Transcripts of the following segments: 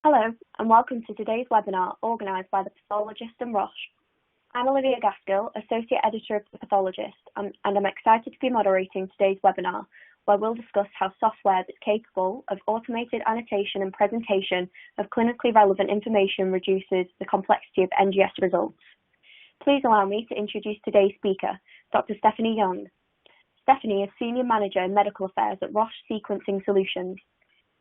Hello, and welcome to today's webinar organised by the Pathologist and Roche. I'm Olivia Gaskill, Associate Editor of the Pathologist, and I'm excited to be moderating today's webinar, where we'll discuss how software that's capable of automated annotation and presentation of clinically relevant information reduces the complexity of NGS results. Please allow me to introduce today's speaker, Dr. Stephanie Young. Stephanie is Senior Manager in Medical Affairs at Roche Sequencing Solutions.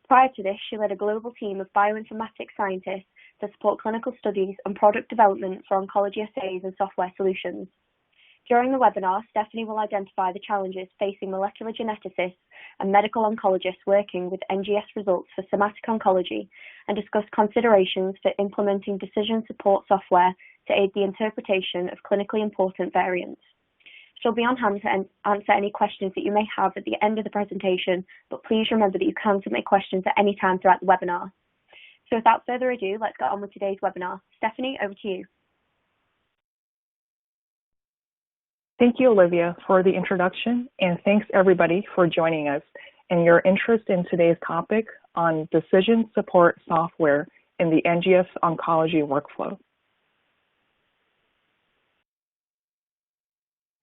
Prior to this, she led a global team of bioinformatics scientists to support clinical studies and product development for oncology assays and software solutions. During the webinar, Stephanie will identify the challenges facing molecular geneticists and medical oncologists working with NGS results for somatic oncology and discuss considerations for implementing decision support software to aid the interpretation of clinically important variants. She'll be on hand to answer any questions that you may have at the end of the presentation, but please remember that you can submit questions at any time throughout the webinar. So without further ado, let's get on with today's webinar. Stephanie, over to you. Thank you, Olivia, for the introduction, and thanks everybody for joining us and your interest in today's topic on decision support software in the NGS oncology workflow.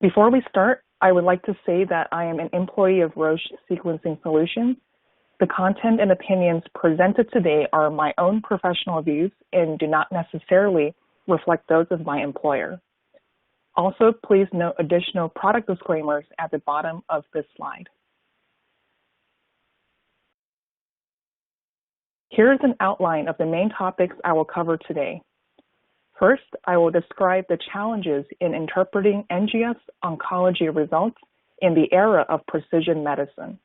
Before we start, I would like to say that I am an employee of Roche Sequencing Solutions. The content and opinions presented today are my own professional views and do not necessarily reflect those of my employer. Also, please note additional product disclaimers at the bottom of this slide. Here is an outline of the main topics I will cover today. First, I will describe the challenges in interpreting NGS oncology results in the era of precision medicine.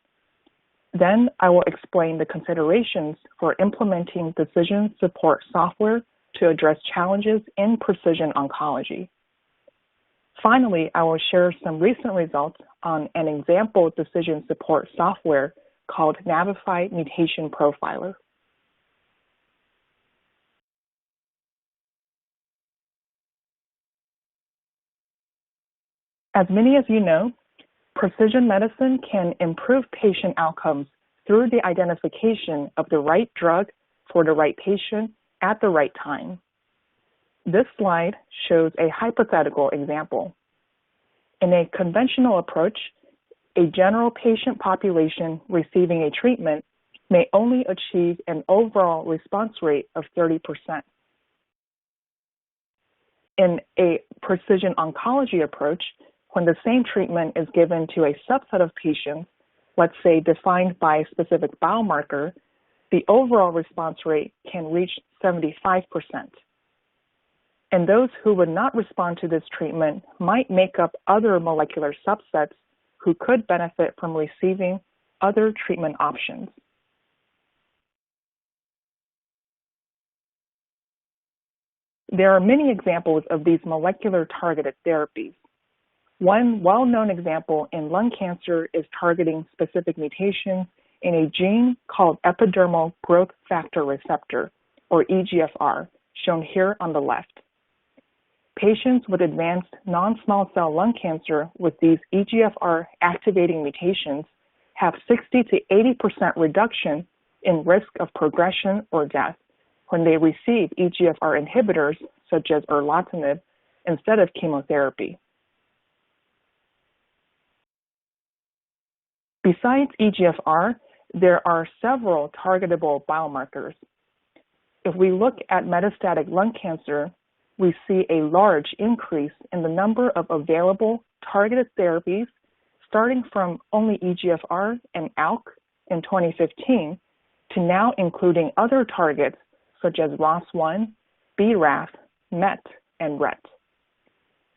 Then, I will explain the considerations for implementing decision support software to address challenges in precision oncology. Finally, I will share some recent results on an example decision support software called Navify Mutation Profiler. As many of you know, precision medicine can improve patient outcomes through the identification of the right drug for the right patient at the right time. This slide shows a hypothetical example. In a conventional approach, a general patient population receiving a treatment may only achieve an overall response rate of 30%. In a precision oncology approach, when the same treatment is given to a subset of patients, let's say defined by a specific biomarker, the overall response rate can reach 75%. And those who would not respond to this treatment might make up other molecular subsets who could benefit from receiving other treatment options. There are many examples of these molecular targeted therapies. One well-known example in lung cancer is targeting specific mutations in a gene called epidermal growth factor receptor, or EGFR, shown here on the left. Patients with advanced non-small cell lung cancer with these EGFR activating mutations have 60 to 80% reduction in risk of progression or death when they receive EGFR inhibitors such as erlotinib instead of chemotherapy. Besides EGFR, there are several targetable biomarkers. If we look at metastatic lung cancer, we see a large increase in the number of available targeted therapies, starting from only EGFR and ALK in 2015 to now including other targets such as ROS1, BRAF, MET, and RET.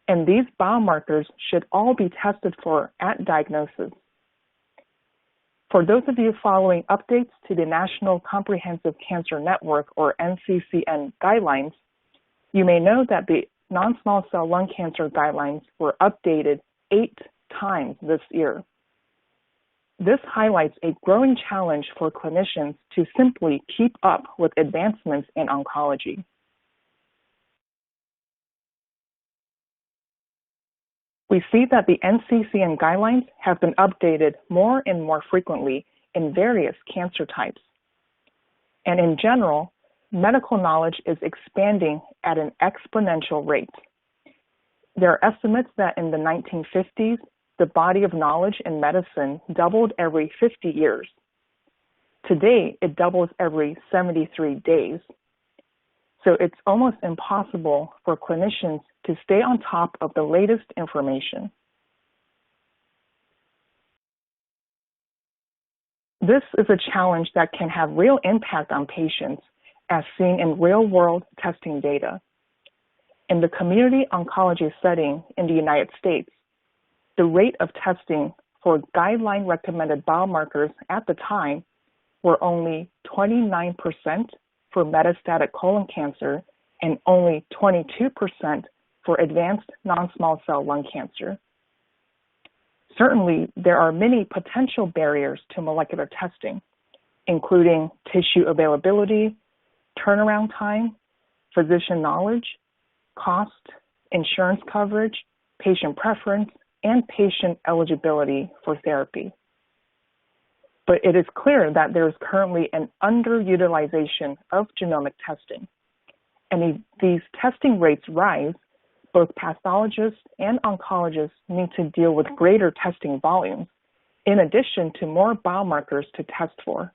And these biomarkers should all be tested for at diagnosis. For those of you following updates to the National Comprehensive Cancer Network, or NCCN guidelines, you may know that the non-small cell lung cancer guidelines were updated 8 times this year. This highlights a growing challenge for clinicians to simply keep up with advancements in oncology. We see that the NCCN guidelines have been updated more and more frequently in various cancer types. And in general, medical knowledge is expanding at an exponential rate. There are estimates that in the 1950s, the body of knowledge in medicine doubled every 50 years. Today, it doubles every 73 days. So it's almost impossible for clinicians to stay on top of the latest information. This is a challenge that can have real impact on patients, as seen in real-world testing data. In the community oncology setting in the United States, the rate of testing for guideline-recommended biomarkers at the time were only 29% for metastatic colon cancer and only 22% for advanced non-small cell lung cancer. Certainly, there are many potential barriers to molecular testing, including tissue availability, turnaround time, physician knowledge, cost, insurance coverage, patient preference, and patient eligibility for therapy. But it is clear that there is currently an underutilization of genomic testing. And if these testing rates rise, both pathologists and oncologists need to deal with greater testing volumes, in addition to more biomarkers to test for.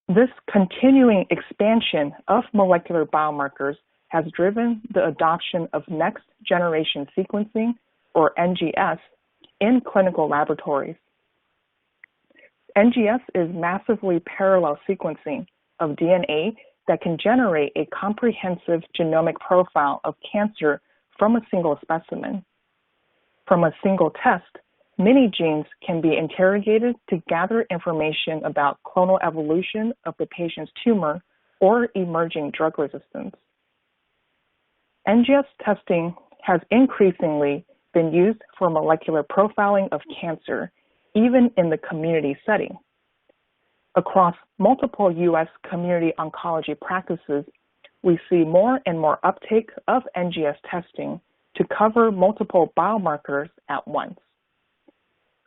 This continuing expansion of molecular biomarkers has driven the adoption of next-generation sequencing, or NGS, in clinical laboratories. NGS is massively parallel sequencing of DNA that can generate a comprehensive genomic profile of cancer from a single specimen. From a single test, many genes can be interrogated to gather information about clonal evolution of the patient's tumor or emerging drug resistance. NGS testing has increasingly been used for molecular profiling of cancer, even in the community setting. Across multiple U.S. community oncology practices, we see more and more uptake of NGS testing to cover multiple biomarkers at once.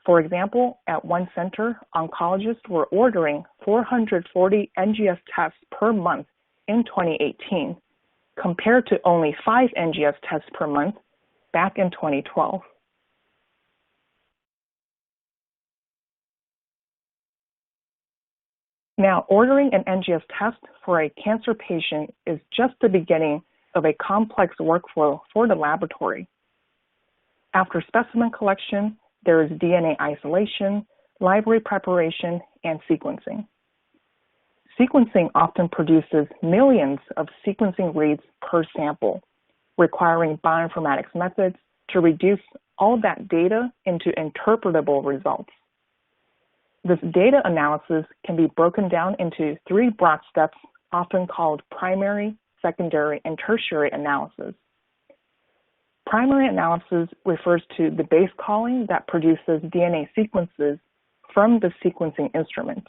For example, at one center, oncologists were ordering 440 NGS tests per month in 2018, compared to only 5 NGS tests per month back in 2012. Now, ordering an NGS test for a cancer patient is just the beginning of a complex workflow for the laboratory. After specimen collection, there is DNA isolation, library preparation, and sequencing. Sequencing often produces millions of sequencing reads per sample, requiring bioinformatics methods to reduce all that data into interpretable results. This data analysis can be broken down into 3 broad steps, often called primary, secondary, and tertiary analysis. Primary analysis refers to the base calling that produces DNA sequences from the sequencing instrument.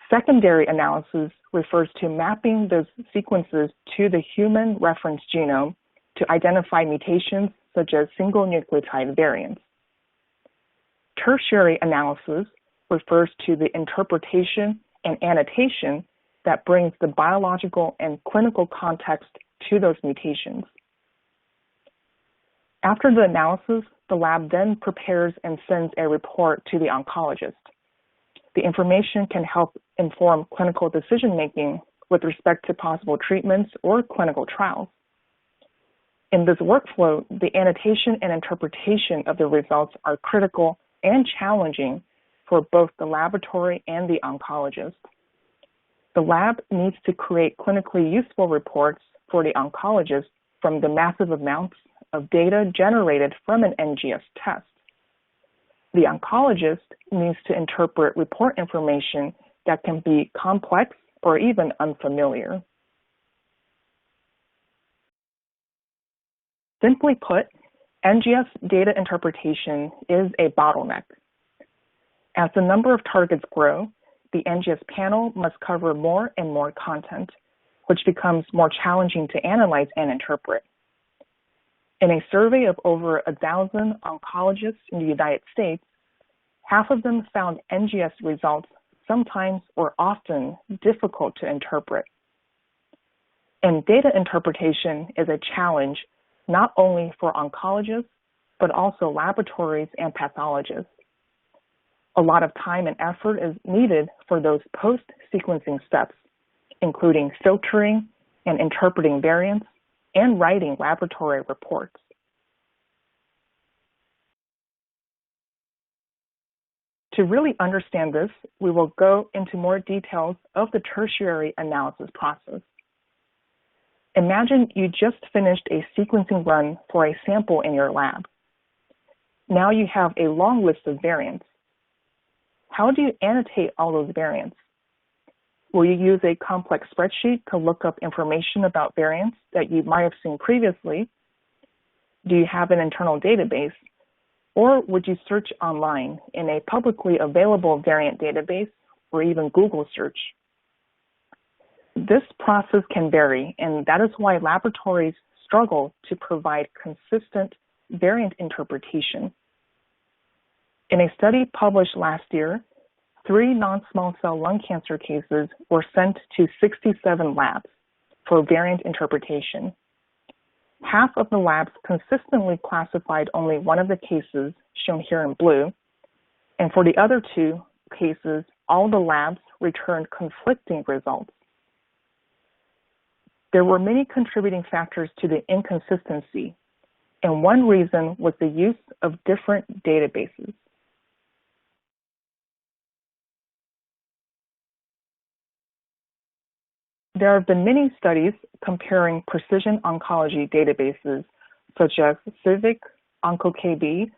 Secondary analysis refers to mapping those sequences to the human reference genome to identify mutations such as single nucleotide variants. Tertiary analysis refers to the interpretation and annotation that brings the biological and clinical context to those mutations. After the analysis, the lab then prepares and sends a report to the oncologist. The information can help inform clinical decision-making with respect to possible treatments or clinical trials. In this workflow, the annotation and interpretation of the results are critical and challenging for both the laboratory and the oncologist. The lab needs to create clinically useful reports for the oncologist from the massive amounts of data generated from an NGS test. The oncologist needs to interpret report information that can be complex or even unfamiliar. Simply put, NGS data interpretation is a bottleneck. As the number of targets grow, the NGS panel must cover more and more content, which becomes more challenging to analyze and interpret. In a survey of over 1,000 oncologists in the United States, half of them found NGS results sometimes or often difficult to interpret. And data interpretation is a challenge not only for oncologists, but also laboratories and pathologists. A lot of time and effort is needed for those post-sequencing steps, including filtering and interpreting variants and writing laboratory reports. To really understand this, we will go into more details of the tertiary analysis process. Imagine you just finished a sequencing run for a sample in your lab. Now you have a long list of variants. How do you annotate all those variants? Will you use a complex spreadsheet to look up information about variants that you might have seen previously? Do you have an internal database? Or would you search online in a publicly available variant database or even Google search? This process can vary, and that is why laboratories struggle to provide consistent variant interpretation. In a study published last year, 3 non-small cell lung cancer cases were sent to 67 labs for variant interpretation. Half of the labs consistently classified only one of the cases, shown here in blue, and for the other 2 cases, all the labs returned conflicting results. There were many contributing factors to the inconsistency, and one reason was the use of different databases. There have been many studies comparing precision oncology databases such as CIVIC, OncoKB,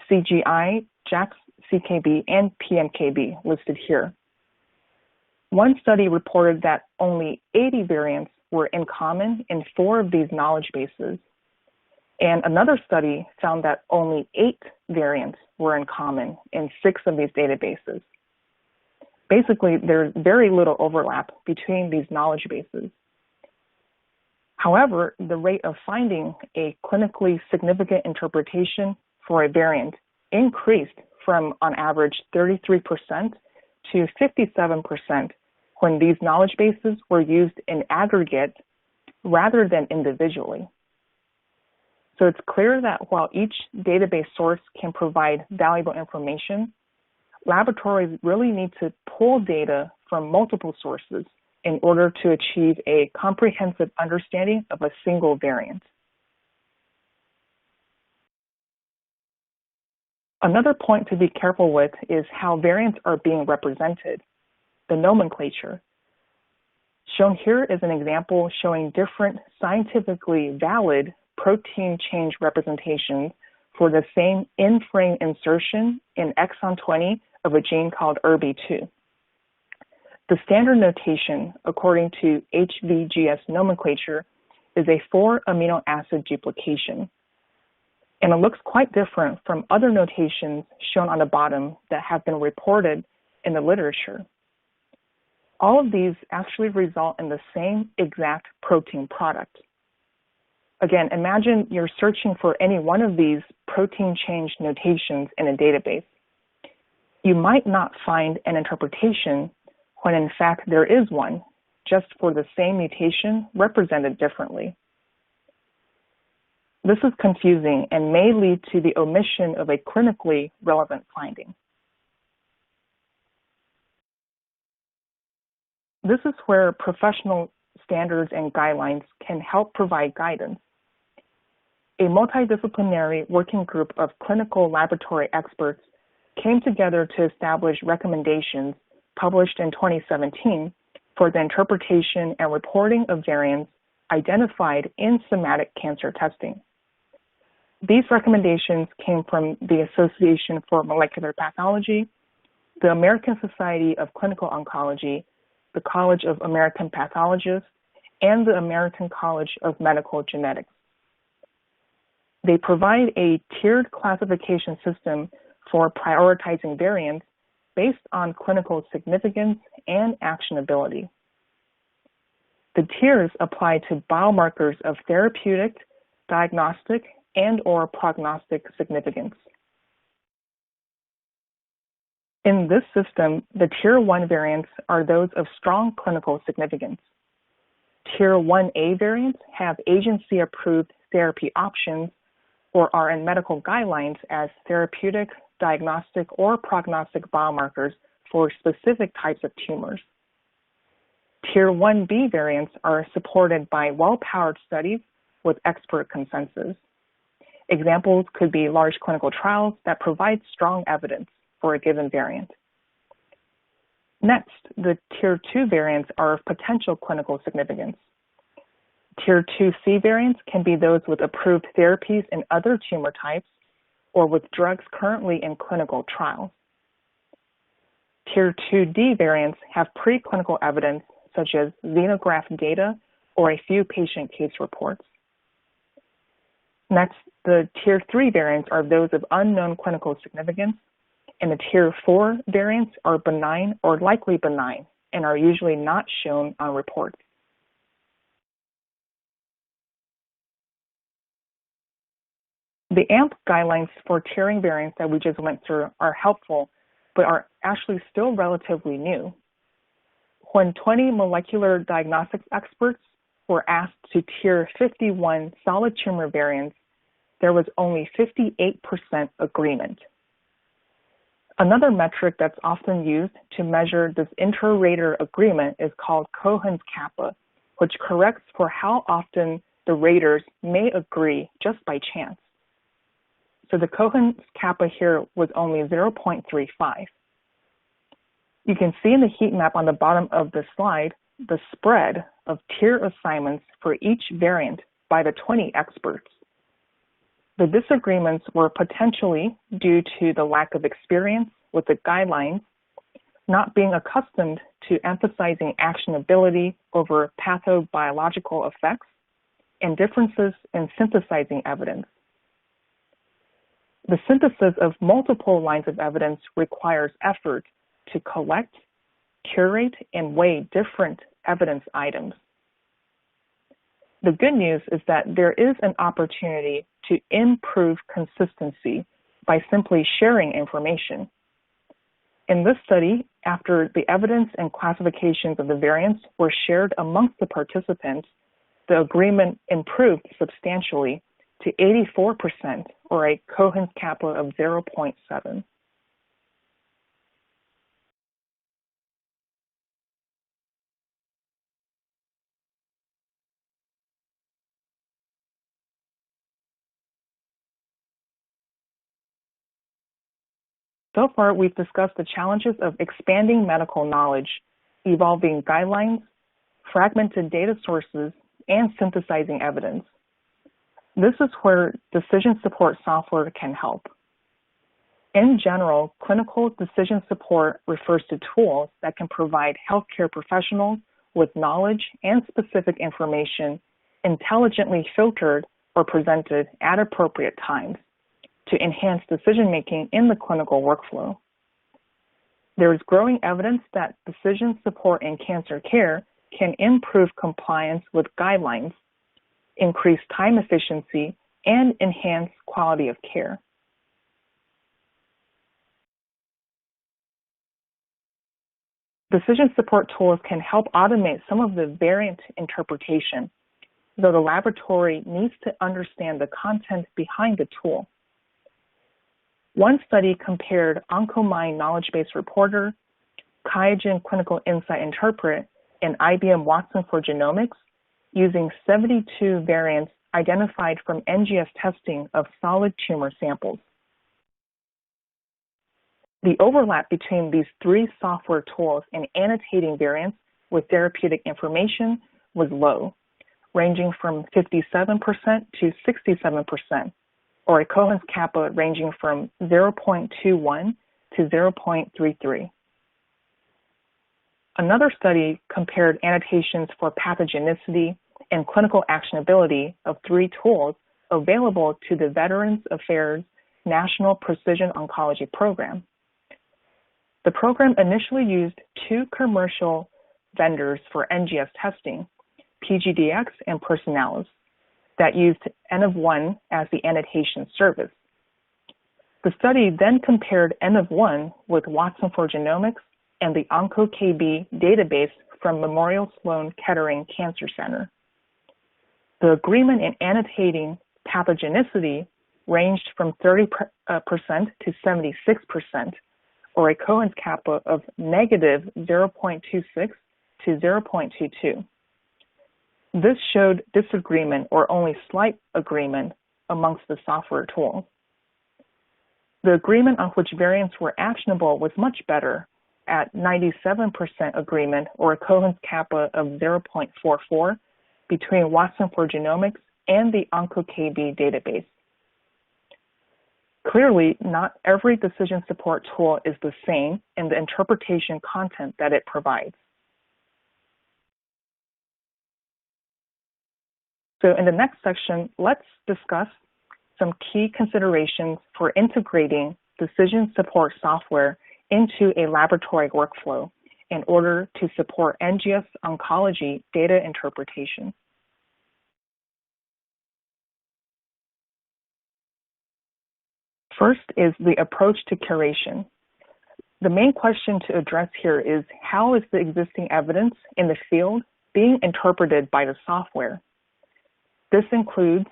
CGI, JAX-CKB, and PMKB listed here. One study reported that only 80 variants were in common in 4 of these knowledge bases, and another study found that only 8 variants were in common in 6 of these databases. Basically, there's very little overlap between these knowledge bases. However, the rate of finding a clinically significant interpretation for a variant increased from, on average, 33% to 57% when these knowledge bases were used in aggregate rather than individually. So it's clear that while each database source can provide valuable information, laboratories really need to pull data from multiple sources in order to achieve a comprehensive understanding of a single variant. Another point to be careful with is how variants are being represented, the nomenclature. Shown here is an example showing different scientifically valid protein change representations for the same in-frame insertion in exon 20 of a gene called ERB2. The standard notation, according to HVGS nomenclature, is a 4 amino acid duplication. And it looks quite different from other notations shown on the bottom that have been reported in the literature. All of these actually result in the same exact protein product. Again, imagine you're searching for any one of these protein change notations in a database. You might not find an interpretation when in fact there is one, just for the same mutation represented differently. This is confusing and may lead to the omission of a clinically relevant finding. This is where professional standards and guidelines can help provide guidance. A multidisciplinary working group of clinical laboratory experts came together to establish recommendations published in 2017 for the interpretation and reporting of variants identified in somatic cancer testing. These recommendations came from the Association for Molecular Pathology, the American Society of Clinical Oncology, the College of American Pathologists, and the American College of Medical Genetics. They provide a tiered classification system for prioritizing variants based on clinical significance and actionability. The tiers apply to biomarkers of therapeutic, diagnostic, and/or prognostic significance. In this system, the Tier 1 variants are those of strong clinical significance. Tier 1A variants have agency-approved therapy options or are in medical guidelines as therapeutic, diagnostic, or prognostic biomarkers for specific types of tumors. Tier 1B variants are supported by well-powered studies with expert consensus. Examples could be large clinical trials that provide strong evidence for a given variant. Next, the Tier 2 variants are of potential clinical significance. Tier 2C variants can be those with approved therapies in other tumor types or with drugs currently in clinical trials. Tier 2D variants have preclinical evidence such as xenograft data or a few patient case reports. Next, the Tier 3 variants are those of unknown clinical significance, and the Tier 4 variants are benign or likely benign and are usually not shown on reports. The AMP guidelines for tiering variants that we just went through are helpful, but are actually still relatively new. When 20 molecular diagnostics experts were asked to tier 51 solid tumor variants, there was only 58% agreement. Another metric that's often used to measure this inter-rater agreement is called Cohen's kappa, which corrects for how often the raters may agree just by chance. So the Cohen's kappa here was only 0.35. You can see in the heat map on the bottom of the slide the spread of tier assignments for each variant by the 20 experts. The disagreements were potentially due to the lack of experience with the guidelines, not being accustomed to emphasizing actionability over pathobiological effects, and differences in synthesizing evidence. The synthesis of multiple lines of evidence requires effort to collect, curate, and weigh different evidence items. The good news is that there is an opportunity to improve consistency by simply sharing information. In this study, after the evidence and classifications of the variants were shared amongst the participants, the agreement improved substantially to 84%, or a Cohen's kappa of 0.7. So far, we've discussed the challenges of expanding medical knowledge, evolving guidelines, fragmented data sources, and synthesizing evidence. This is where decision support software can help. In general, clinical decision support refers to tools that can provide healthcare professionals with knowledge and specific information intelligently filtered or presented at appropriate times to enhance decision-making in the clinical workflow. There is growing evidence that decision support in cancer care can improve compliance with guidelines, increase time efficiency, and enhance quality of care. Decision support tools can help automate some of the variant interpretation, though the laboratory needs to understand the content behind the tool. One study compared Oncomine Knowledge Base Reporter, QIAGEN Clinical Insight Interpret, and IBM Watson for Genomics using 72 variants identified from NGS testing of solid tumor samples. The overlap between these three software tools in annotating variants with therapeutic information was low, ranging from 57% to 67%, or a Cohen's kappa ranging from 0.21 to 0.33. Another study compared annotations for pathogenicity and clinical actionability of three tools available to the Veterans Affairs National Precision Oncology Program. The program initially used two commercial vendors for NGS testing, PGDX and Personalis, that used N of 1 as the annotation service. The study then compared N of 1 with Watson for Genomics and the OncoKB database from Memorial Sloan Kettering Cancer Center. The agreement in annotating pathogenicity ranged from 30% to 76%, or a Cohen's kappa of negative 0.26 to 0.22. This showed disagreement or only slight agreement amongst the software tools. The agreement on which variants were actionable was much better, at 97% agreement, or a Cohen's kappa of 0.44 between Watson for Genomics and the OncoKB database. Clearly, not every decision support tool is the same in the interpretation content that it provides. So in the next section, let's discuss some key considerations for integrating decision support software into a laboratory workflow in order to support NGS oncology data interpretation. First is the approach to curation. The main question to address here is, how is the existing evidence in the field being interpreted by the software? This includes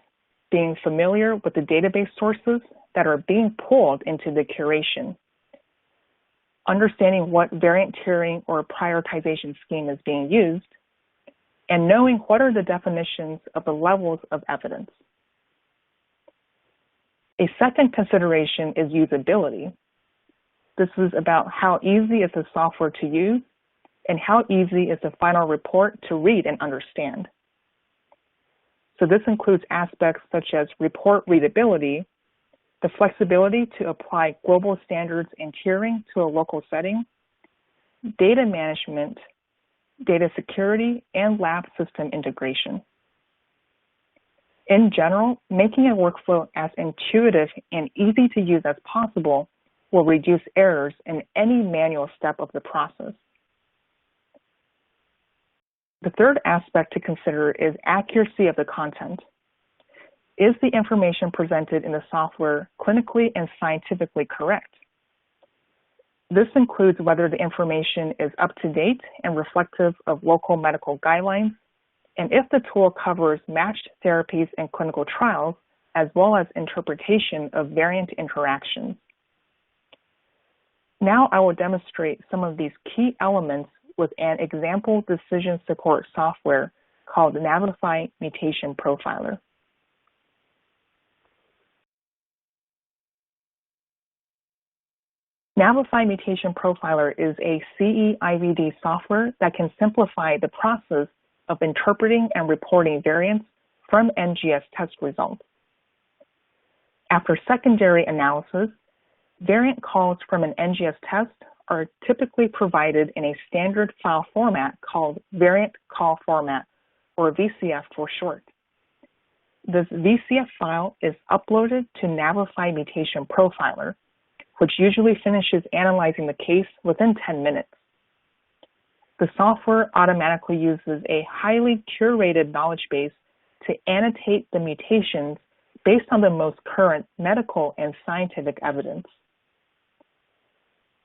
being familiar with the database sources that are being pulled into the curation, understanding what variant tiering or prioritization scheme is being used, and knowing what are the definitions of the levels of evidence. A second consideration is usability. This is about how easy is the software to use and how easy is the final report to read and understand. So this includes aspects such as report readability, the flexibility to apply global standards and tiering to a local setting, data management, data security, and lab system integration. In general, making a workflow as intuitive and easy to use as possible will reduce errors in any manual step of the process. The third aspect to consider is accuracy of the content. Is the information presented in the software clinically and scientifically correct? This includes whether the information is up to date and reflective of local medical guidelines, and if the tool covers matched therapies and clinical trials, as well as interpretation of variant interactions. Now I will demonstrate some of these key elements with an example decision support software called Navify Mutation Profiler. Navify Mutation Profiler is a CE-IVD software that can simplify the process of interpreting and reporting variants from NGS test results. After secondary analysis, variant calls from an NGS test are typically provided in a standard file format called Variant Call Format, or VCF for short. This VCF file is uploaded to Navify Mutation Profiler, which usually finishes analyzing the case within 10 minutes. The software automatically uses a highly curated knowledge base to annotate the mutations based on the most current medical and scientific evidence.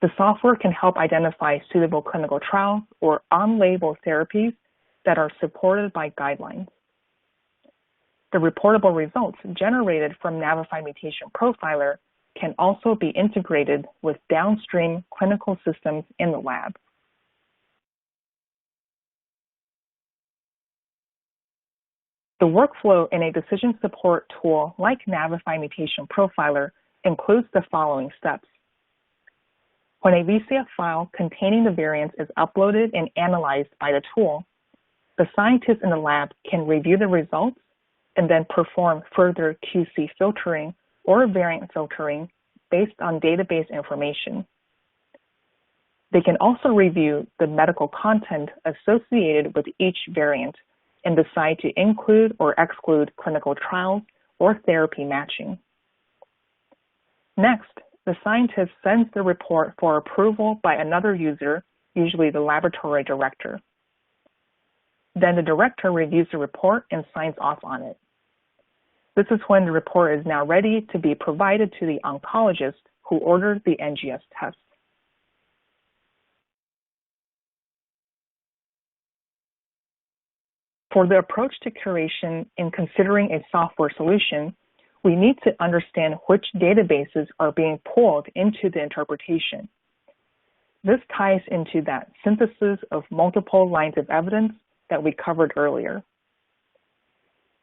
The software can help identify suitable clinical trials or on-label therapies that are supported by guidelines. The reportable results generated from Navify Mutation Profiler can also be integrated with downstream clinical systems in the lab. The workflow in a decision support tool like Navify Mutation Profiler includes the following steps. When a VCF file containing the variants is uploaded and analyzed by the tool, the scientists in the lab can review the results and then perform further QC filtering or variant filtering based on database information. They can also review the medical content associated with each variant and decide to include or exclude clinical trials or therapy matching. Next, the scientist sends the report for approval by another user, usually the laboratory director. Then the director reviews the report and signs off on it. This is when the report is now ready to be provided to the oncologist who ordered the NGS test. For the approach to curation in considering a software solution, we need to understand which databases are being pulled into the interpretation. This ties into that synthesis of multiple lines of evidence that we covered earlier.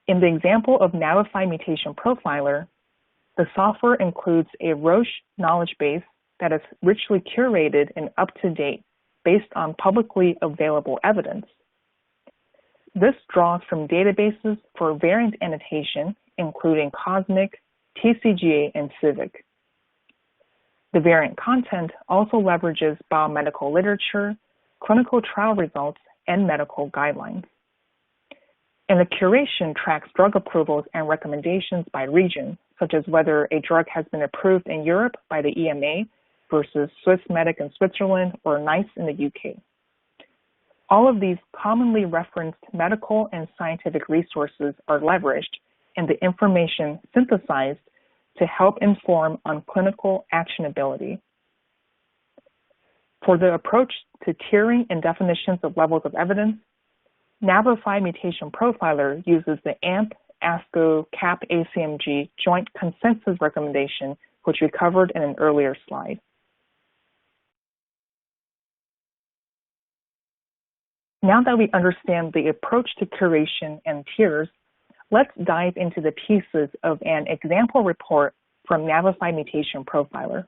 In the example of Navify Mutation Profiler, the software includes a Roche knowledge base that is richly curated and up-to-date based on publicly available evidence. This draws from databases for variant annotation, including COSMIC, TCGA, and CIVIC. The variant content also leverages biomedical literature, clinical trial results, and medical guidelines. And the curation tracks drug approvals and recommendations by region, such as whether a drug has been approved in Europe by the EMA versus Swissmedic in Switzerland or NICE in the UK. All of these commonly referenced medical and scientific resources are leveraged and the information synthesized to help inform on clinical actionability. For the approach to tiering and definitions of levels of evidence, Navify Mutation Profiler uses the AMP, ASCO, CAP, ACMG joint consensus recommendation, which we covered in an earlier slide. Now that we understand the approach to curation and tiers, let's dive into the pieces of an example report from Navify Mutation Profiler.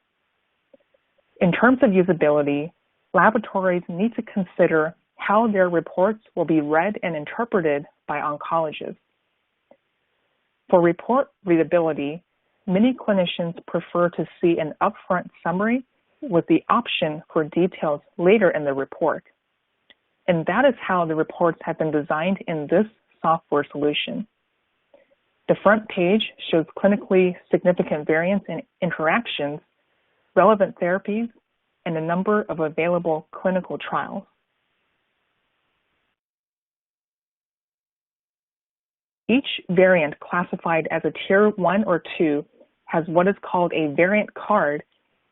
In terms of usability, laboratories need to consider how their reports will be read and interpreted by oncologists. For report readability, many clinicians prefer to see an upfront summary with the option for details later in the report. And that is how the reports have been designed in this software solution. The front page shows clinically significant variants and interactions, relevant therapies, and a number of available clinical trials. Each variant classified as a tier 1 or 2 has what is called a variant card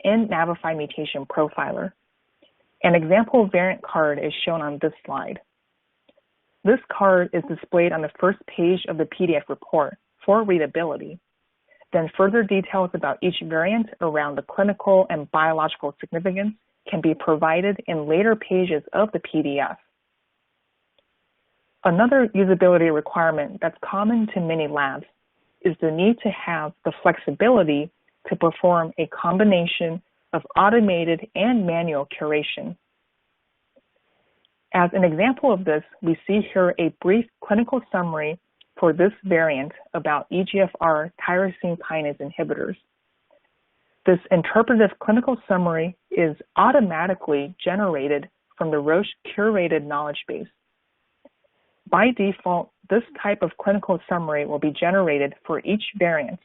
in Navify Mutation Profiler. An example variant card is shown on this slide. This card is displayed on the first page of the PDF report for readability. Then further details about each variant around the clinical and biological significance can be provided in later pages of the PDF. Another usability requirement that's common to many labs is the need to have the flexibility to perform a combination of automated and manual curation. As an example of this, we see here a brief clinical summary for this variant about EGFR tyrosine kinase inhibitors. This interpretive clinical summary is automatically generated from the Roche curated knowledge base. By default, this type of clinical summary will be generated for each variant,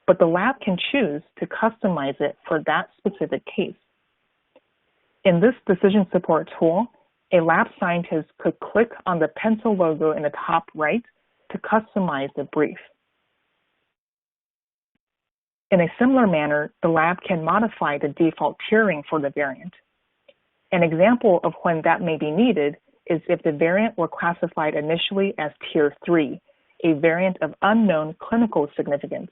but the lab can choose to customize it for that specific case. In this decision support tool, a lab scientist could click on the pencil logo in the top right to customize the brief. In a similar manner, the lab can modify the default tiering for the variant. An example of when that may be needed is if the variant were classified initially as Tier 3, a variant of unknown clinical significance.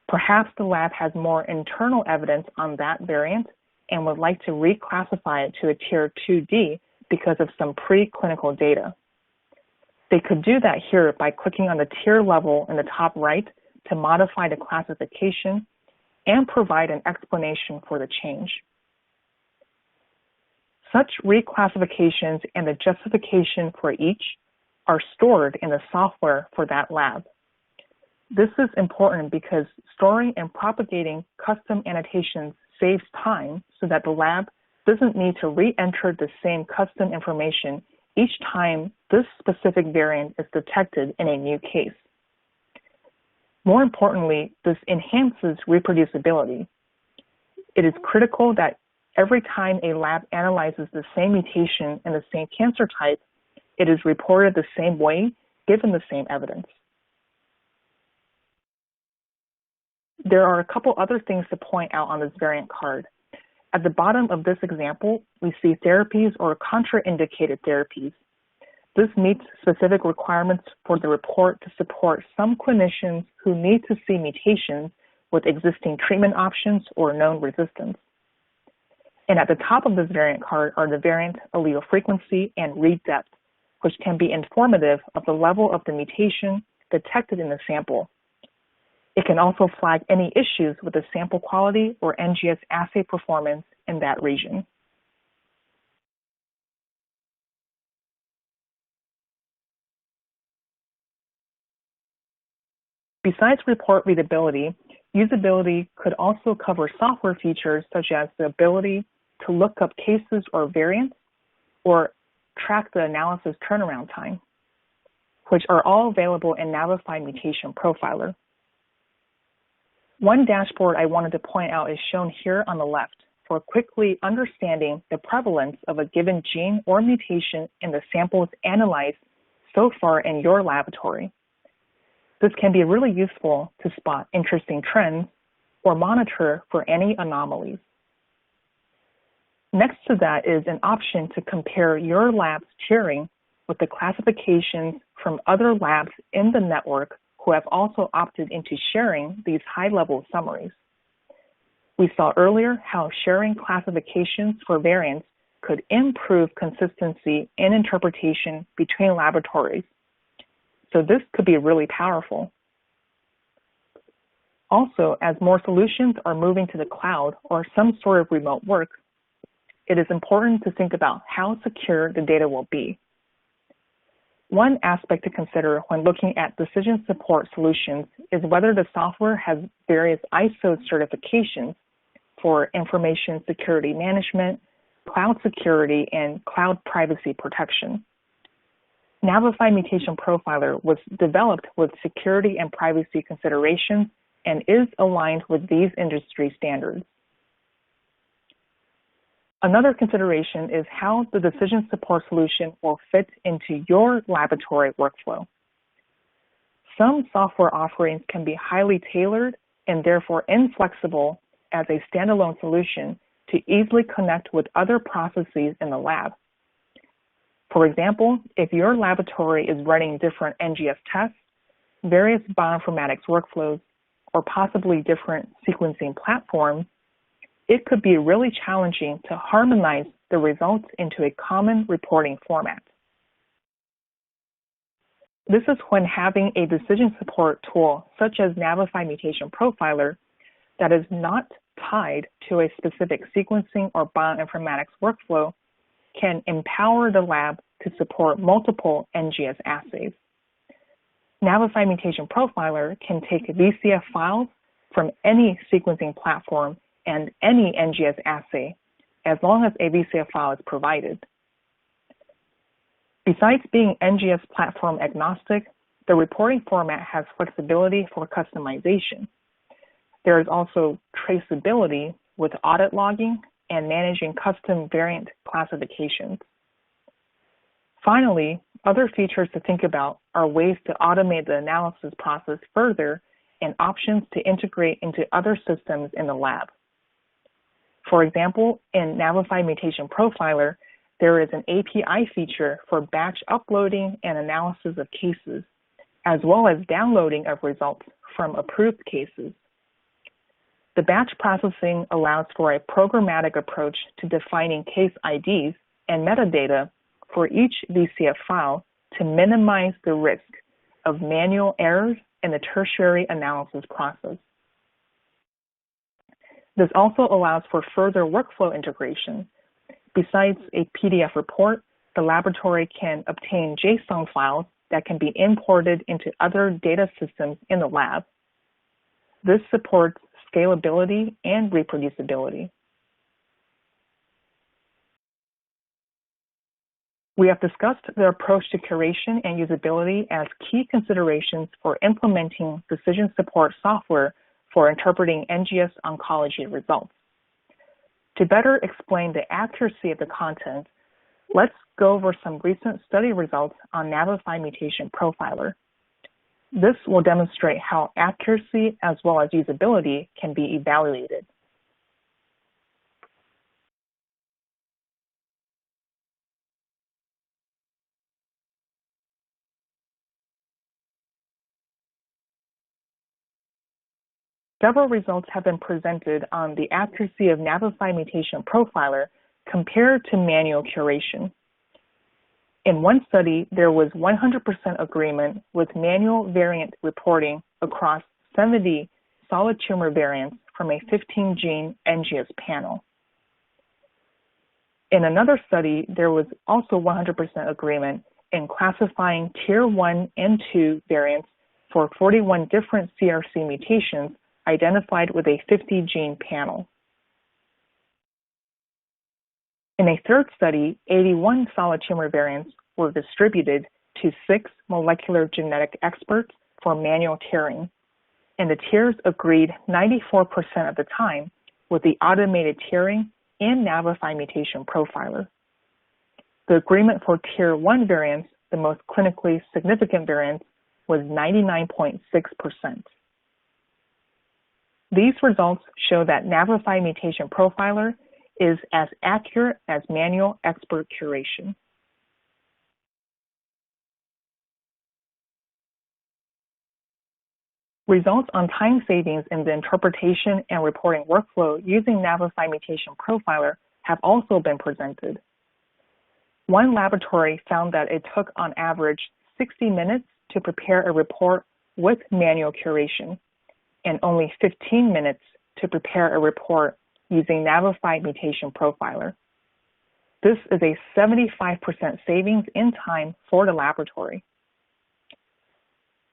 Perhaps the lab has more internal evidence on that variant and would like to reclassify it to a Tier 2D because of some preclinical data. They could do that here by clicking on the tier level in the top right to modify the classification and provide an explanation for the change. Such reclassifications and the justification for each are stored in the software for that lab. This is important because storing and propagating custom annotations saves time so that the lab doesn't need to re-enter the same custom information each time this specific variant is detected in a new case. More importantly, this enhances reproducibility. It is critical that every time a lab analyzes the same mutation in the same cancer type, it is reported the same way, given the same evidence. There are a couple other things to point out on this variant card. At the bottom of this example, we see therapies or contraindicated therapies. This meets specific requirements for the report to support some clinicians who need to see mutations with existing treatment options or known resistance. And at the top of this variant card are the variant allele frequency and read depth, which can be informative of the level of the mutation detected in the sample. It can also flag any issues with the sample quality or NGS assay performance in that region. Besides report readability, usability could also cover software features such as the ability to look up cases or variants or track the analysis turnaround time, which are all available in Navify Mutation Profiler. One dashboard I wanted to point out is shown here on the left for quickly understanding the prevalence of a given gene or mutation in the samples analyzed so far in your laboratory. This can be really useful to spot interesting trends or monitor for any anomalies. Next to that is an option to compare your lab's tiering with the classifications from other labs in the network who have also opted into sharing these high-level summaries. We saw earlier how sharing classifications for variants could improve consistency in interpretation between laboratories. So this could be really powerful. Also, as more solutions are moving to the cloud or some sort of remote work, it is important to think about how secure the data will be. One aspect to consider when looking at decision support solutions is whether the software has various ISO certifications for information security management, cloud security, and cloud privacy protection. Navify Mutation Profiler was developed with security and privacy considerations and is aligned with these industry standards. Another consideration is how the decision support solution will fit into your laboratory workflow. Some software offerings can be highly tailored and therefore inflexible as a standalone solution to easily connect with other processes in the lab. For example, if your laboratory is running different NGS tests, various bioinformatics workflows, or possibly different sequencing platforms, it could be really challenging to harmonize the results into a common reporting format. This is when having a decision support tool such as Navify Mutation Profiler that is not tied to a specific sequencing or bioinformatics workflow can empower the lab to support multiple NGS assays. Navify Mutation Profiler can take VCF files from any sequencing platform and any NGS assay, as long as a VCF file is provided. Besides being NGS platform agnostic, the reporting format has flexibility for customization. There is also traceability with audit logging and managing custom variant classifications. Finally, other features to think about are ways to automate the analysis process further and options to integrate into other systems in the lab. For example, in Navify Mutation Profiler, there is an API feature for batch uploading and analysis of cases, as well as downloading of results from approved cases. The batch processing allows for a programmatic approach to defining case IDs and metadata for each VCF file to minimize the risk of manual errors in the tertiary analysis process. This also allows for further workflow integration. Besides a PDF report, the laboratory can obtain JSON files that can be imported into other data systems in the lab. This supports scalability and reproducibility. We have discussed the approach to curation and usability as key considerations for implementing decision support software for interpreting NGS oncology results. To better explain the accuracy of the content, let's go over some recent study results on Navify Mutation Profiler. This will demonstrate how accuracy as well as usability can be evaluated. Several results have been presented on the accuracy of Navify Mutation Profiler compared to manual curation. In one study, there was 100% agreement with manual variant reporting across 70 solid tumor variants from a 15-gene NGS panel. In another study, there was also 100% agreement in classifying Tier 1 and 2 variants for 41 different CRC mutations identified with a 50-gene panel. In a third study, 81 solid tumor variants were distributed to 6 molecular genetic experts for manual tiering, and the tiers agreed 94% of the time with the automated tiering and Navify Mutation Profiler. The agreement for Tier 1 variants, the most clinically significant variants, was 99.6%. These results show that Navify Mutation Profiler is as accurate as manual expert curation. Results on time savings in the interpretation and reporting workflow using Navify Mutation Profiler have also been presented. One laboratory found that it took on average 60 minutes to prepare a report with manual curation, and only 15 minutes to prepare a report using Navify Mutation Profiler. This is a 75% savings in time for the laboratory.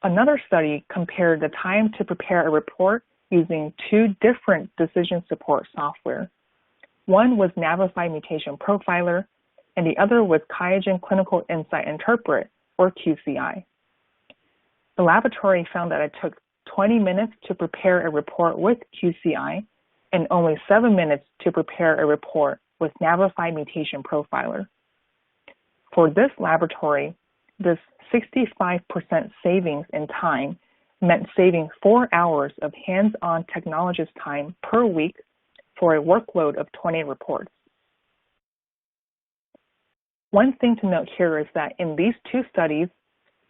Another study compared the time to prepare a report using 2 different decision support software. One was Navify Mutation Profiler, and the other was QIAGEN Clinical Insight Interpret, or QCI. The laboratory found that it took 20 minutes to prepare a report with QCI and only 7 minutes to prepare a report with Navify Mutation Profiler. For this laboratory, this 65% savings in time meant saving 4 hours of hands-on technologist time per week for a workload of 20 reports. One thing to note here is that in these 2 studies,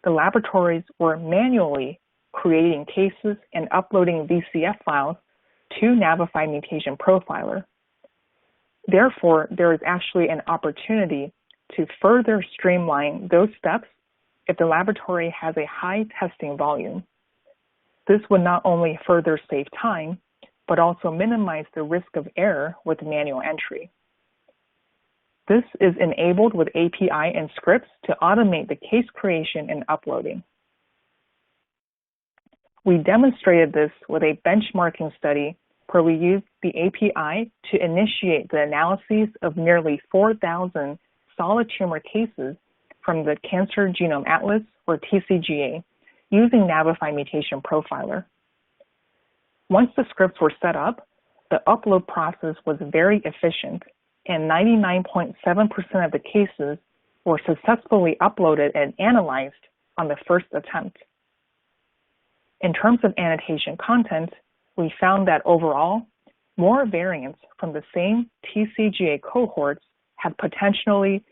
the laboratories were manually creating cases and uploading VCF files to Navify Mutation Profiler. Therefore, there is actually an opportunity to further streamline those steps if the laboratory has a high testing volume. This would not only further save time, but also minimize the risk of error with manual entry. This is enabled with API and scripts to automate the case creation and uploading. We demonstrated this with a benchmarking study where we used the API to initiate the analyses of nearly 4,000 solid tumor cases from the Cancer Genome Atlas, or TCGA, using Navify Mutation Profiler. Once the scripts were set up, the upload process was very efficient, and 99.7% of the cases were successfully uploaded and analyzed on the first attempt. In terms of annotation content, we found that overall, more variants from the same TCGA cohorts had potentially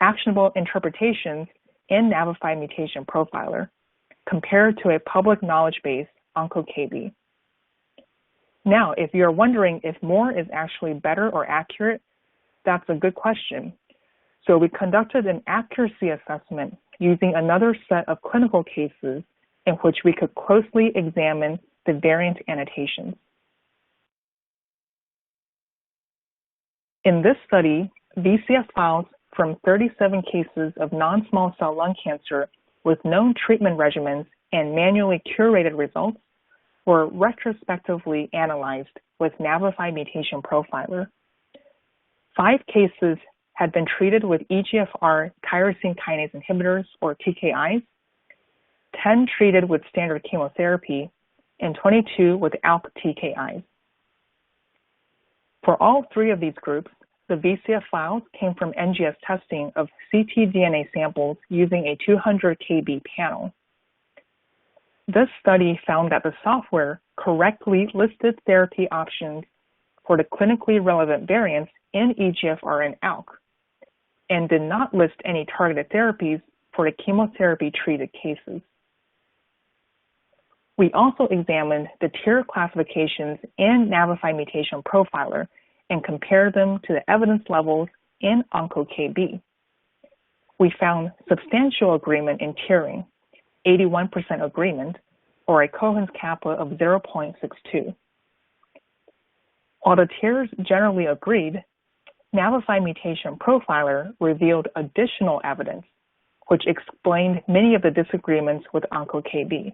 actionable interpretations in Navify Mutation Profiler compared to a public knowledge base, OncoKB. Now, if you're wondering if more is actually better or accurate, that's a good question. So we conducted an accuracy assessment using another set of clinical cases in which we could closely examine the variant annotations. In this study, VCF files from 37 cases of non-small cell lung cancer with known treatment regimens and manually curated results were retrospectively analyzed with Navify Mutation Profiler. 5 cases had been treated with EGFR tyrosine kinase inhibitors, or TKIs, 10 treated with standard chemotherapy, and 22 with ALK TKIs. For all 3 of these groups, the VCF files came from NGS testing of ctDNA samples using a 200 kb panel. This study found that the software correctly listed therapy options for the clinically relevant variants in EGFR and ALK, and did not list any targeted therapies for the chemotherapy-treated cases. We also examined the tier classifications in Navify Mutation Profiler and compared them to the evidence levels in OncoKB. We found substantial agreement in tiering, 81% agreement, or a Cohen's kappa of 0.62. While the tiers generally agreed, Navify Mutation Profiler revealed additional evidence, which explained many of the disagreements with OncoKB.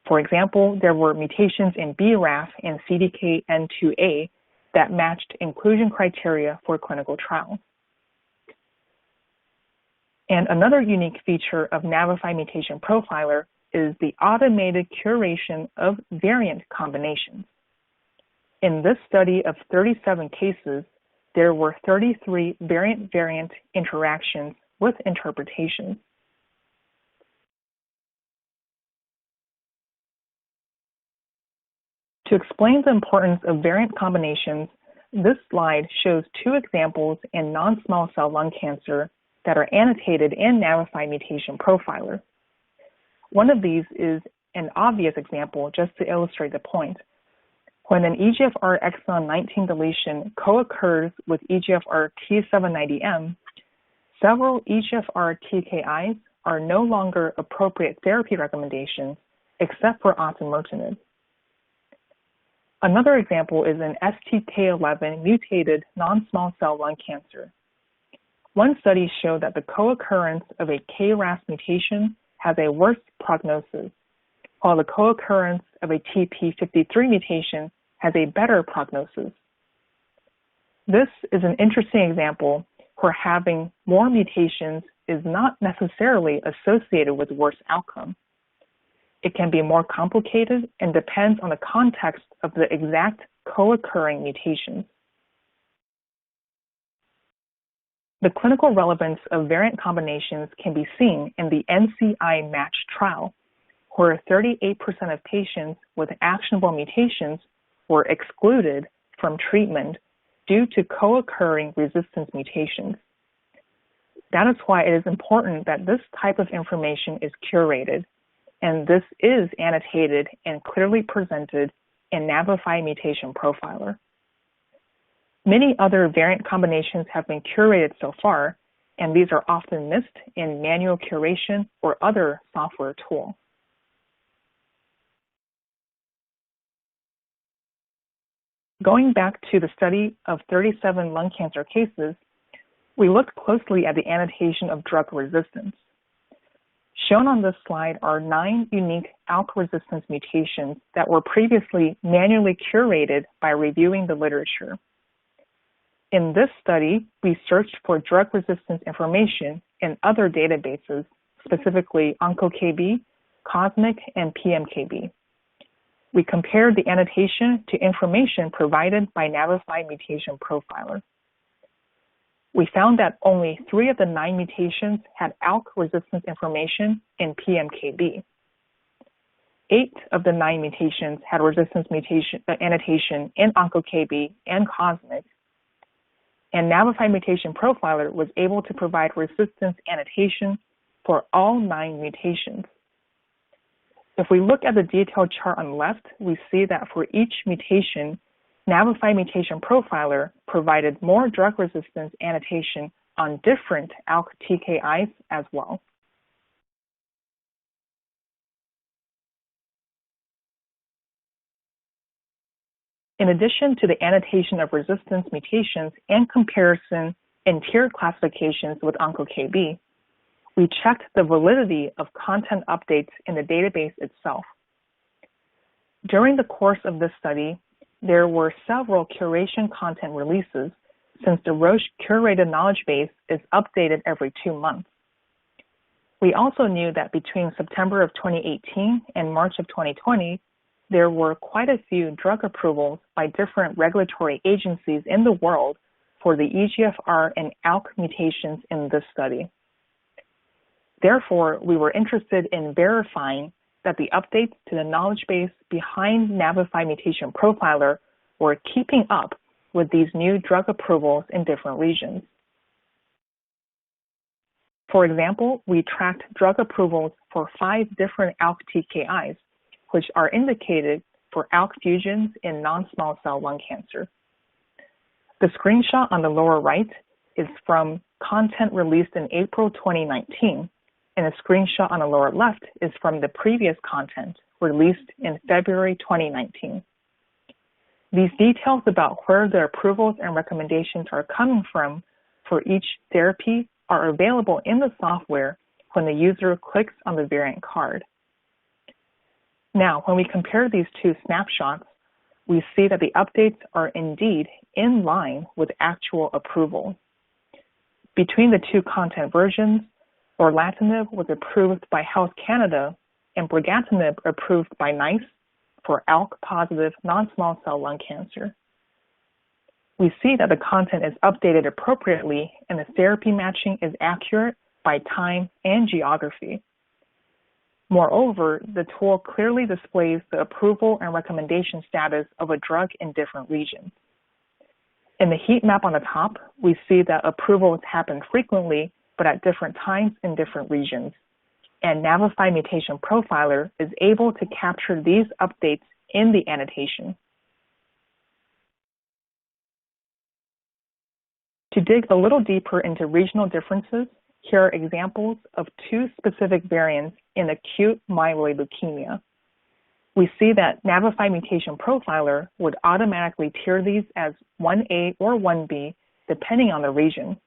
For example, there were mutations in BRAF and CDKN2A that matched inclusion criteria for clinical trials. And another unique feature of Navify Mutation Profiler is the automated curation of variant combinations. In this study of 37 cases, there were 33 variant-variant interactions with interpretations. To explain the importance of variant combinations, this slide shows two examples in non-small cell lung cancer that are annotated in Navify Mutation Profiler. One of these is an obvious example just to illustrate the point. When an EGFR exon 19 deletion co-occurs with EGFR T790M, several EGFR TKIs are no longer appropriate therapy recommendations except for osimertinib. Another example is an STK11 mutated non-small cell lung cancer. One study showed that the co-occurrence of a KRAS mutation has a worse prognosis, while the co-occurrence of a TP53 mutation has a better prognosis. This is an interesting example where having more mutations is not necessarily associated with worse outcome. It can be more complicated and depends on the context of the exact co-occurring mutations. The clinical relevance of variant combinations can be seen in the NCI MATCH trial, where 38% of patients with actionable mutations were excluded from treatment due to co-occurring resistance mutations. That is why it is important that this type of information is curated, and this is annotated and clearly presented in Navify Mutation Profiler. Many other variant combinations have been curated so far, and these are often missed in manual curation or other software tools. Going back to the study of 37 lung cancer cases, we looked closely at the annotation of drug resistance. Shown on this slide are 9 unique ALK resistance mutations that were previously manually curated by reviewing the literature. In this study, we searched for drug resistance information in other databases, specifically OncoKB, COSMIC, and PMKB. We compared the annotation to information provided by Navify Mutation Profiler. We found that only 3 of the 9 mutations had ALK resistance information in PMKB. 8 of the 9 mutations had resistance annotation in OncoKB and COSMIC, and Navify Mutation Profiler was able to provide resistance annotation for all 9 mutations. If we look at the detailed chart on the left, we see that for each mutation, Navify Mutation Profiler provided more drug resistance annotation on different ALK TKIs as well. In addition to the annotation of resistance mutations and comparison in tier classifications with OncoKB, we checked the validity of content updates in the database itself. During the course of this study, there were several curation content releases since the Roche curated knowledge base is updated every 2 months. We also knew that between September of 2018 and March of 2020, there were quite a few drug approvals by different regulatory agencies in the world for the EGFR and ALK mutations in this study. Therefore, we were interested in verifying that the updates to the knowledge base behind Navify Mutation Profiler were keeping up with these new drug approvals in different regions. For example, we tracked drug approvals for 5 different ALK TKIs, which are indicated for ALK fusions in non-small cell lung cancer. The screenshot on the lower right is from content released in April 2019, and the screenshot on the lower left is from the previous content released in February 2019. These details about where the approvals and recommendations are coming from for each therapy are available in the software when the user clicks on the variant card. Now, when we compare these two snapshots, we see that the updates are indeed in line with actual approval. Between the two content versions, lorlatinib was approved by Health Canada and brigatinib approved by NICE for ALK-positive non-small cell lung cancer. We see that the content is updated appropriately and the therapy matching is accurate by time and geography. Moreover, the tool clearly displays the approval and recommendation status of a drug in different regions. In the heat map on the top, we see that approvals happen frequently, but at different times in different regions. And Navify Mutation Profiler is able to capture these updates in the annotation. To dig a little deeper into regional differences, here are examples of 2 specific variants in acute myeloid leukemia. We see that Navify Mutation Profiler would automatically tier these as 1A or 1B, depending on the region.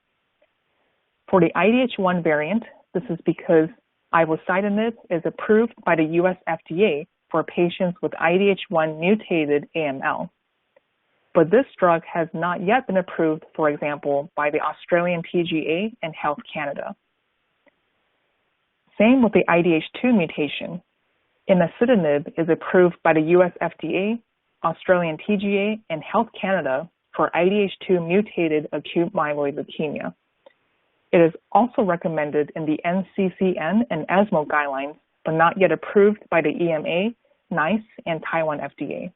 For the IDH1 variant, this is because ivosidenib is approved by the US FDA for patients with IDH1 mutated AML. But this drug has not yet been approved, for example, by the Australian TGA and Health Canada. Same with the IDH2 mutation. Enasidenib is approved by the US FDA, Australian TGA, and Health Canada for IDH2 mutated acute myeloid leukemia. It is also recommended in the NCCN and ESMO guidelines, but not yet approved by the EMA, NICE, and Taiwan FDA.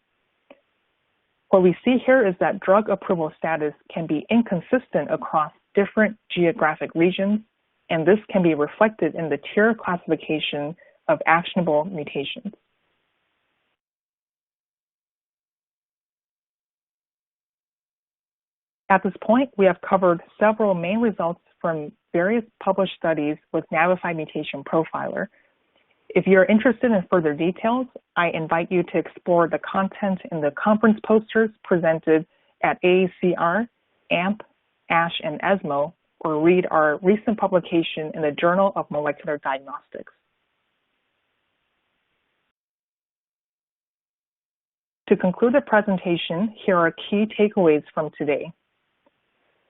What we see here is that drug approval status can be inconsistent across different geographic regions, and this can be reflected in the tier classification of actionable mutations. At this point, we have covered several main results from various published studies with Navify Mutation Profiler. If you're interested in further details, I invite you to explore the content in the conference posters presented at AACR, AMP, ASH, and ESMO, or read our recent publication in the Journal of Molecular Diagnostics. To conclude the presentation, here are key takeaways from today.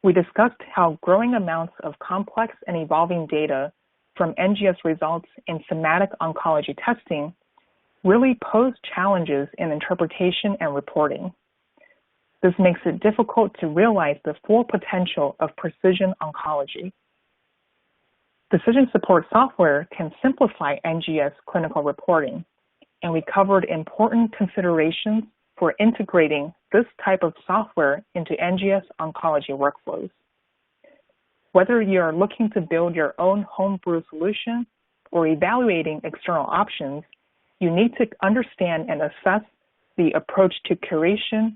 We discussed how growing amounts of complex and evolving data from NGS results in somatic oncology testing really pose challenges in interpretation and reporting. This makes it difficult to realize the full potential of precision oncology. Decision support software can simplify NGS clinical reporting, and we covered important considerations for integrating this type of software into NGS oncology workflows. Whether you are looking to build your own homebrew solution or evaluating external options, you need to understand and assess the approach to curation,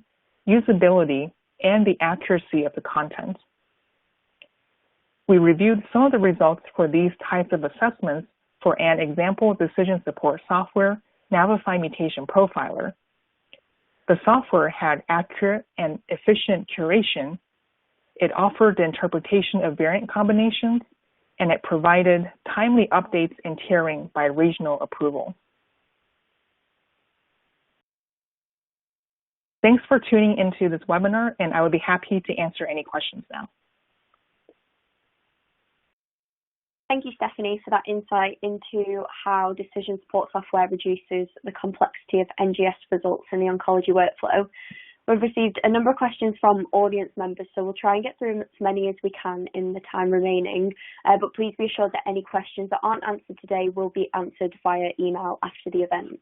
usability, and the accuracy of the content. We reviewed some of the results for these types of assessments for an example decision support software, Navify Mutation Profiler. The software had accurate and efficient curation, it offered the interpretation of variant combinations, and it provided timely updates and tiering by regional approval. Thanks for tuning into this webinar, and I would be happy to answer any questions now. Thank you, Stephanie, for that insight into how decision support software reduces the complexity of NGS results in the oncology workflow. We've received a number of questions from audience members, so we'll try and get through as many as we can in the time remaining, but please be assured that any questions that aren't answered today will be answered via email after the event.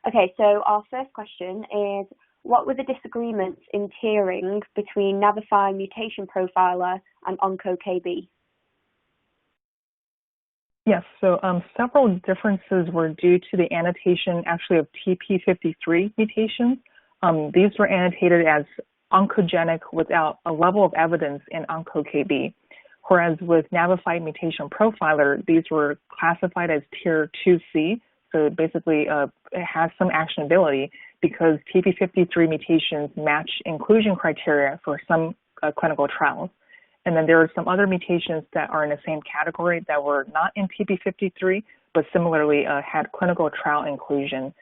Okay, so our first question is, what were the disagreements in tiering between Navify Mutation Profiler and OncoKB? Yes, so several differences were due to the annotation actually of TP53 mutations. These were annotated as oncogenic without a level of evidence in OncoKB, whereas with Navify Mutation Profiler, these were classified as Tier 2C, so basically it has some actionability because TP53 mutations match inclusion criteria for some clinical trials. And then there are some other mutations that are in the same category that were not in TP53, but similarly had clinical trial inclusion.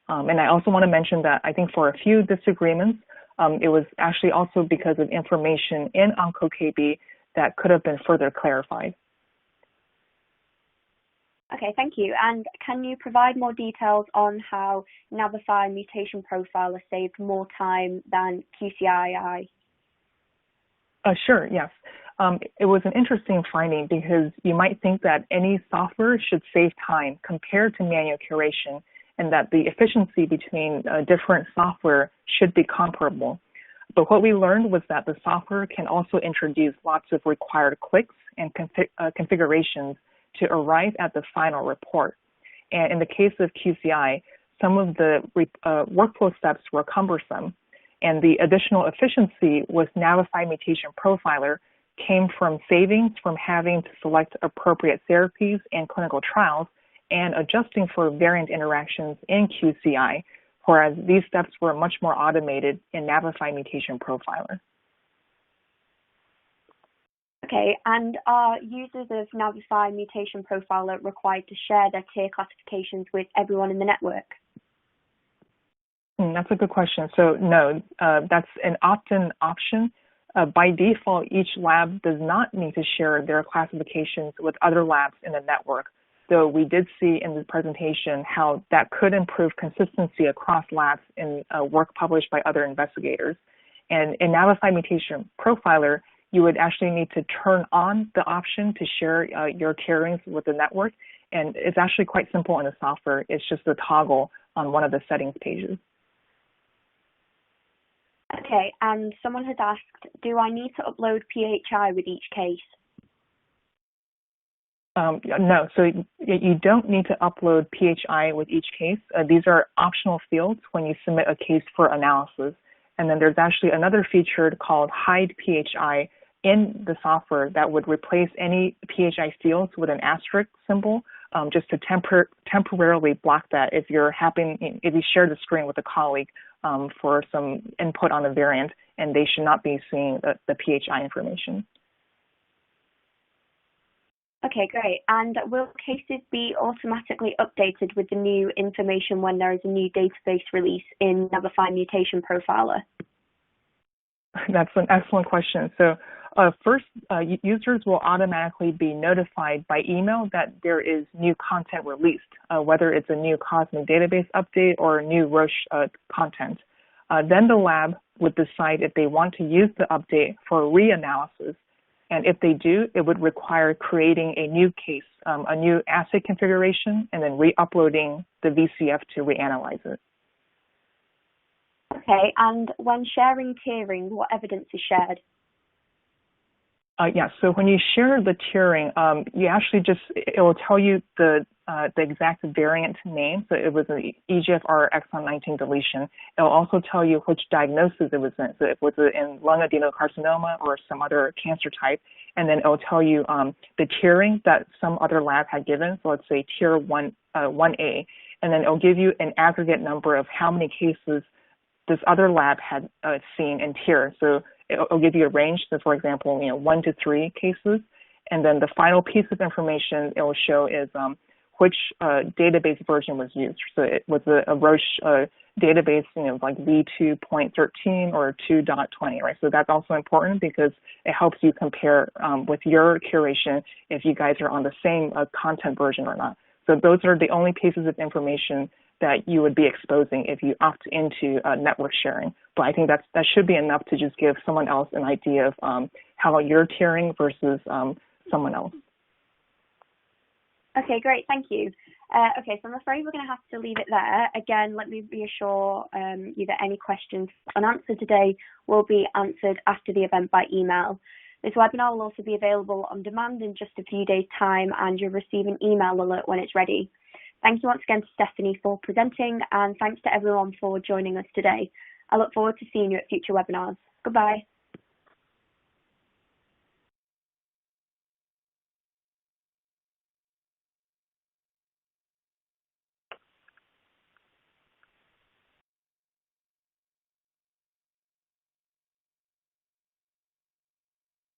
And I also want to mention that I think for a few disagreements, it was actually also because of information in OncoKB that could have been further clarified. Okay, thank you. And can you provide more details on how Navify Mutation Profiler saved more time than QCII? Sure, yes. It was an interesting finding because you might think that any software should save time compared to manual curation and that the efficiency between different software should be comparable. But what we learned was that the software can also introduce lots of required clicks and configurations to arrive at the final report. And in the case of QCI, some of the workflow steps were cumbersome. And the additional efficiency with Navify Mutation Profiler came from savings from having to select appropriate therapies and clinical trials and adjusting for variant interactions in QCI, whereas these steps were much more automated in Navify Mutation Profiler. Okay, and are users of Navify Mutation Profiler required to share their tier classifications with everyone in the network? That's a good question. So no, that's an opt-in option. By default, each lab does not need to share their classifications with other labs in the network, though we did see in the presentation how that could improve consistency across labs in work published by other investigators. And in Navify Mutation Profiler, you would actually need to turn on the option to share your tierings with the network, and it's actually quite simple in the software. It's just a toggle on one of the settings pages. Okay, and someone has asked, do I need to upload PHI with each case? No, so you don't need to upload PHI with each case. These are optional fields when you submit a case for analysis. And then there's actually another feature called Hide PHI in the software that would replace any PHI fields with an asterisk symbol, just to temporarily block that if you share the screen with a colleague for some input on a variant, and they should not be seeing the PHI information. Okay, great. And will cases be automatically updated with the new information when there is a new database release in Navify Mutation Profiler? That's an excellent question. So first, users will automatically be notified by email that there is new content released, whether it's a new COSMIC database update or a new Roche content. Then the lab would decide if they want to use the update for reanalysis. And if they do, it would require creating a new case, a new assay configuration, and then re-uploading the VCF to reanalyze it. Okay, and when sharing tiering, what evidence is shared? Yeah, so when you share the tiering, you actually it will tell you the exact variant name. So it was an EGFR exon 19 deletion. It will also tell you which diagnosis it was in. So if it was in lung adenocarcinoma or some other cancer type. And then it will tell you the tiering that some other lab had given. So let's say tier 1A. And then it will give you an aggregate number of how many cases this other lab had seen in tier. So it'll give you a range. So for example, 1 to 3 cases. And then the final piece of information it will show is which database version was used. So it was a Roche database, like V2.13 or 2.20, right? So that's also important because it helps you compare with your curation if you guys are on the same content version or not. So those are the only pieces of information that you would be exposing if you opt into network sharing. But I think that should be enough to just give someone else an idea of how you're tiering versus someone else. Okay, great, thank you. Okay, so I'm afraid we're going to have to leave it there. Again, let me reassure you that any questions unanswered today will be answered after the event by email. This webinar will also be available on demand in just a few days' time, and you'll receive an email alert when it's ready. Thank you once again to Stephanie for presenting, and thanks to everyone for joining us today. I look forward to seeing you at future webinars. Goodbye.